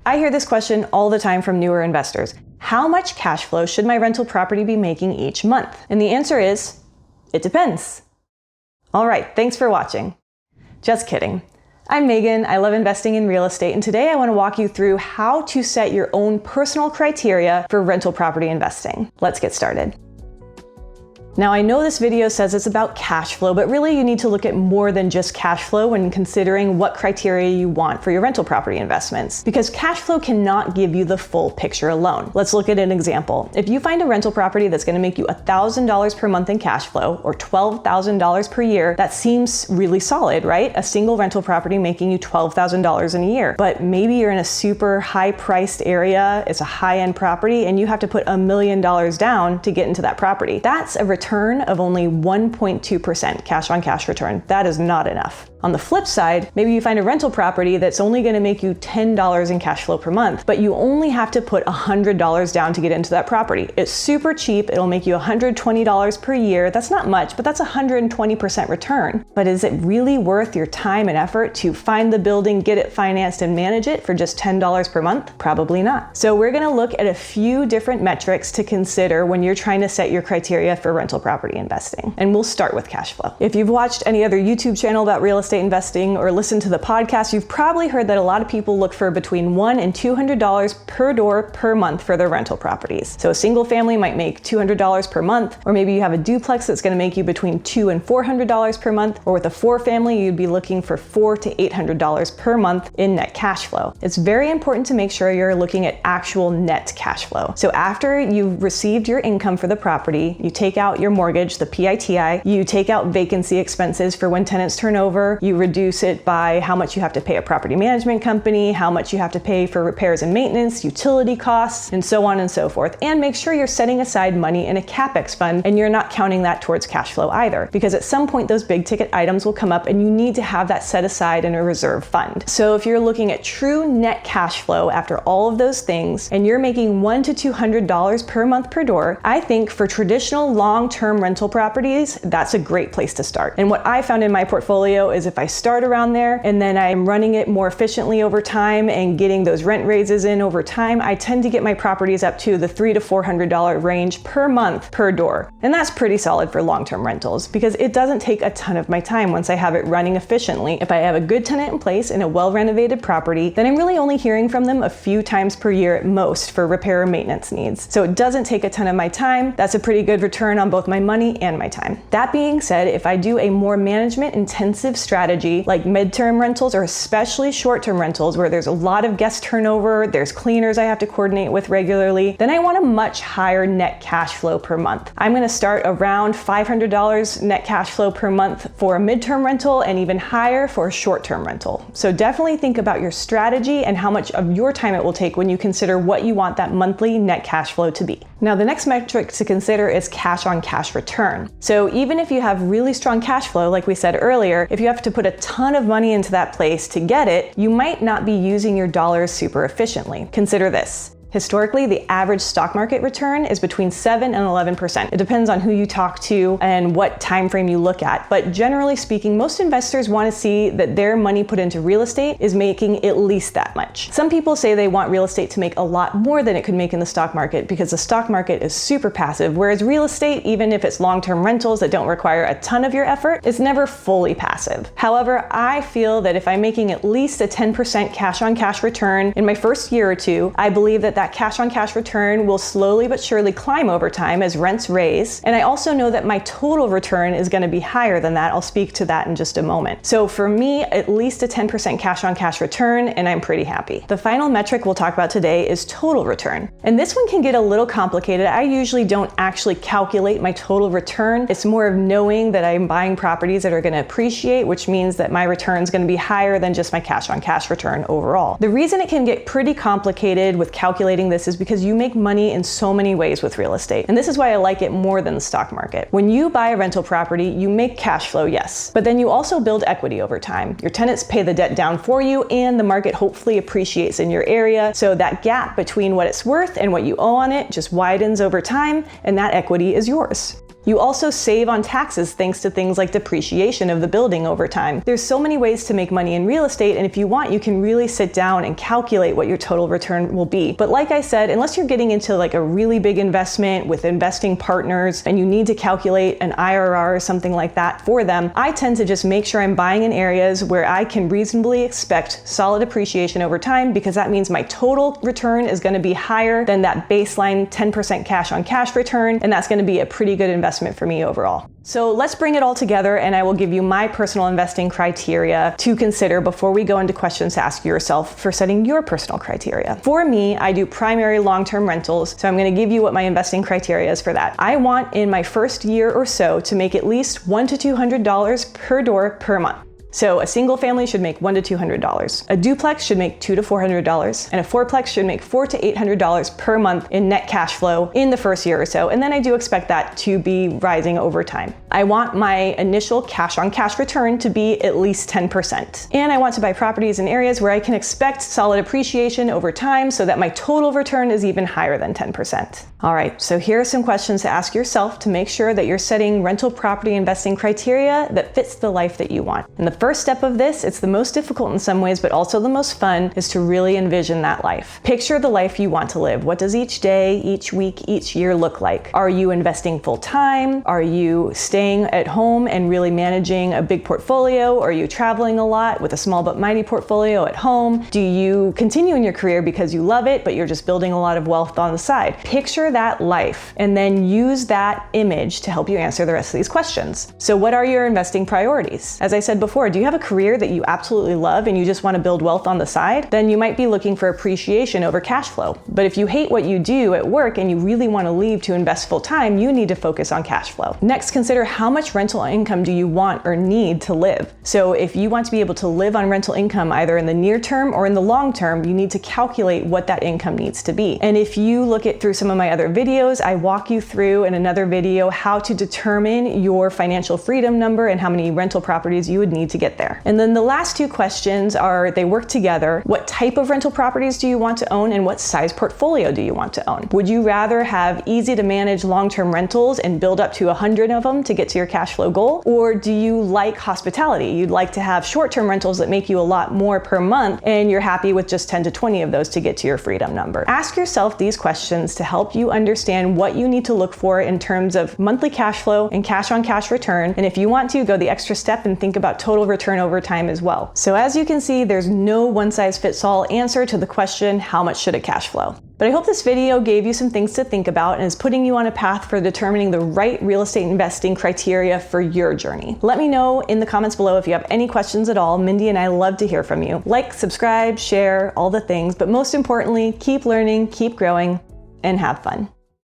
I hear this question all the time from newer investors. How much cash flow should my rental property be making each month? And the answer is, it depends. All right, thanks for watching. Just kidding. I'm Megan, I love investing in real estate, and today I want to walk you through how to set your own personal criteria for rental property investing. Let's get started. Now, I know this video says it's about cash flow, but really you need to look at more than just cash flow when considering what criteria you want for your rental property investments, because cash flow cannot give you the full picture alone. Let's look at an example. If you find a rental property that's going to make you $1,000 per month in cash flow or $12,000 per year, that seems really solid, right? A single rental property making you $12,000 in a year. But maybe you're in a super high priced area, it's a high-end property, and you have to put $1 million down to get into that property. That's a return of only 1.2% cash on cash return. That is not enough. On the flip side, maybe you find a rental property that's only going to make you $10 in cash flow per month, but you only have to put $100 down to get into that property. It's super cheap. It'll make you $120 per year. That's not much, but that's 120% return. But is it really worth your time and effort to find the building, get it financed, and manage it for just $10 per month? Probably not. So we're going to look at a few different metrics to consider when you're trying to set your criteria for rental property investing. And we'll start with cash flow. If you've watched any other YouTube channel about real estate investing or listened to the podcast, you've probably heard that a lot of people look for between $100 and $200 per door per month for their rental properties. So a single family might make $200 per month, or maybe you have a duplex that's going to make you between $200 and $400 per month, or with a 4-family, you'd be looking for $400 to $800 per month in net cash flow. It's very important to make sure you're looking at actual net cash flow. So after you've received your income for the property, you take out your mortgage, the PITI, you take out vacancy expenses for when tenants turn over, you reduce it by how much you have to pay a property management company, how much you have to pay for repairs and maintenance, utility costs, and so on and so forth. And make sure you're setting aside money in a CapEx fund and you're not counting that towards cash flow either, because at some point those big ticket items will come up and you need to have that set aside in a reserve fund. So if you're looking at true net cash flow after all of those things and you're making $100 to $200 per month per door, I think for traditional long-term rental properties, that's a great place to start. And what I found in my portfolio is if I start around there and then I'm running it more efficiently over time and getting those rent raises in over time, I tend to get my properties up to the $300 to $400 range per month per door. And that's pretty solid for long-term rentals because it doesn't take a ton of my time once I have it running efficiently. If I have a good tenant in place in a well-renovated property, then I'm really only hearing from them a few times per year at most for repair and maintenance needs. So it doesn't take a ton of my time. That's a pretty good return on both my money and my time. That being said, if I do a more management-intensive strategy like midterm rentals or especially short-term rentals where there's a lot of guest turnover, there's cleaners I have to coordinate with regularly, then I want a much higher net cash flow per month. I'm going to start around $500 net cash flow per month for a midterm rental and even higher for a short-term rental. So definitely think about your strategy and how much of your time it will take when you consider what you want that monthly net cash flow to be. Now, the next metric to consider is cash on cash return. So even if you have really strong cash flow, like we said earlier, if you have to put a ton of money into that place to get it, you might not be using your dollars super efficiently. Consider this. Historically, the average stock market return is between 7 and 11%. It depends on who you talk to and what time frame you look at. But generally speaking, most investors want to see that their money put into real estate is making at least that much. Some people say they want real estate to make a lot more than it could make in the stock market because the stock market is super passive, whereas real estate, even if it's long-term rentals that don't require a ton of your effort, is never fully passive. However, I feel that if I'm making at least a 10% cash on cash return in my first year or two, I believe that cash on cash return will slowly but surely climb over time as rents raise. And I also know that my total return is going to be higher than that. I'll speak to that in just a moment. So for me, at least a 10% cash on cash return, and I'm pretty happy. The final metric we'll talk about today is total return. And this one can get a little complicated. I usually don't actually calculate my total return. It's more of knowing that I'm buying properties that are going to appreciate, which means that my return is going to be higher than just my cash on cash return overall. The reason it can get pretty complicated with calculating this is because you make money in so many ways with real estate. And this is why I like it more than the stock market. When you buy a rental property, you make cash flow, yes, but then you also build equity over time. Your tenants pay the debt down for you and the market hopefully appreciates in your area. So that gap between what it's worth and what you owe on it just widens over time and that equity is yours. You also save on taxes thanks to things like depreciation of the building over time. There's so many ways to make money in real estate, and if you want, you can really sit down and calculate what your total return will be. But like I said, unless you're getting into like a really big investment with investing partners and you need to calculate an IRR or something like that for them, I tend to just make sure I'm buying in areas where I can reasonably expect solid appreciation over time, because that means my total return is going to be higher than that baseline 10% cash on cash return, and that's going to be a pretty good investment for me overall. So let's bring it all together, and I will give you my personal investing criteria to consider before we go into questions to ask yourself for setting your personal criteria. For me, I do primary long-term rentals, so I'm going to give you what my investing criteria is for that. I want in my first year or so to make at least $100 to $200 per door per month. So a single family should make $100 to $200. A duplex should make $200 to $400, and a fourplex should make $400 to $800 per month in net cash flow in the first year or so. And then I do expect that to be rising over time. I want my initial cash on cash return to be at least 10%. And I want to buy properties in areas where I can expect solid appreciation over time so that my total return is even higher than 10%. All right, so here are some questions to ask yourself to make sure that you're setting rental property investing criteria that fits the life that you want. And the first step of this, it's the most difficult in some ways, but also the most fun, is to really envision that life. Picture the life you want to live. What does each day, each week, each year look like? Are you investing full time? Are you staying at home and really managing a big portfolio? Are you traveling a lot with a small but mighty portfolio at home? Do you continue in your career because you love it, but you're just building a lot of wealth on the side? Picture that life and then use that image to help you answer the rest of these questions. So what are your investing priorities? As I said before, do you have a career that you absolutely love and you just want to build wealth on the side? Then you might be looking for appreciation over cash flow. But if you hate what you do at work and you really want to leave to invest full time, you need to focus on cash flow. Next, consider how much rental income do you want or need to live? So if you want to be able to live on rental income either in the near term or in the long term, you need to calculate what that income needs to be. And if you look at through some of my other videos, I walk you through in another video how to determine your financial freedom number and how many rental properties you would need to get there. And then the last two questions are, they work together. What type of rental properties do you want to own, and what size portfolio do you want to own? Would you rather have easy to manage long-term rentals and build up to 100 of them to get to your cash flow goal? Or do you like hospitality? You'd like to have short-term rentals that make you a lot more per month and you're happy with just 10 to 20 of those to get to your freedom number. Ask yourself these questions to help you understand what you need to look for in terms of monthly cash flow and cash on cash return. And if you want to, go the extra step and think about total return over time as well. So as you can see, there's no one size fits all answer to the question, how much should it cash flow? But I hope this video gave you some things to think about and is putting you on a path for determining the right real estate investing criteria for your journey. Let me know in the comments below if you have any questions at all. Mindy and I love to hear from you. Like, subscribe, share, all the things, but most importantly, keep learning, keep growing, and have fun.